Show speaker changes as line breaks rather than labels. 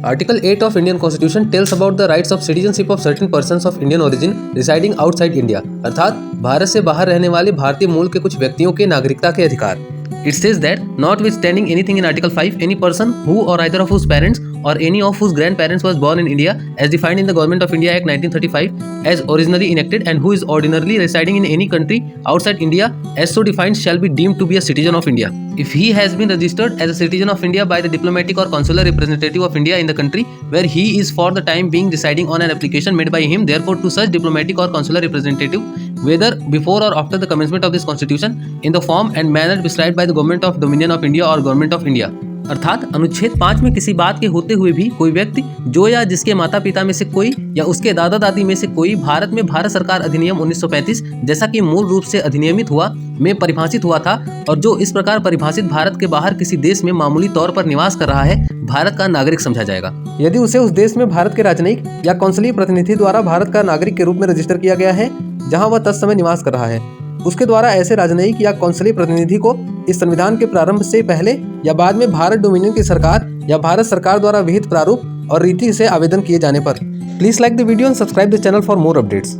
Article 8 of Indian Constitution tells about the rights of citizenship of certain persons of Indian origin residing outside India, अर्थात भारत से बाहर रहने वाले भारतीय मूल के कुछ व्यक्तियों के नागरिकता के अधिकार। It says that notwithstanding anything in Article 5, any person who or either of whose parents or any of whose grandparents was born in India as defined in the Government of India Act 1935 as originally enacted and who is ordinarily residing in any country outside India as so defined shall be deemed to be a citizen of India. If he has been registered as a citizen of India by the diplomatic or consular representative of India in the country where he is for the time being residing on an application made by him therefore to such diplomatic or consular representative whether before or after the commencement of this constitution in the form and manner prescribed by the Government of Dominion of India or Government of India। अर्थात अनुच्छेद 5 में किसी बात के होते हुए भी कोई व्यक्ति जो या जिसके माता पिता में से कोई या उसके दादा दादी में से कोई भारत में भारत सरकार अधिनियम 1935 जैसा कि मूल रूप से अधिनियमित हुआ में परिभाषित हुआ था और जो इस प्रकार परिभाषित भारत के बाहर किसी देश में मामूली तौर पर निवास कर रहा है भारत का नागरिक समझा जाएगा यदि उसे उस देश में भारत के राजनयिक या कौंसलीय प्रतिनिधि द्वारा भारत का नागरिक के रूप में रजिस्टर किया गया है जहाँ वह तत्समय निवास कर रहा है। उसके द्वारा ऐसे राजनयिक या कौंसलीय प्रतिनिधि को इस संविधान के प्रारंभ से पहले या बाद में भारत डोमिनियन की सरकार या भारत सरकार द्वारा विहित प्रारूप और रीति से आवेदन किए जाने पर। Please like the video and subscribe the channel for more updates.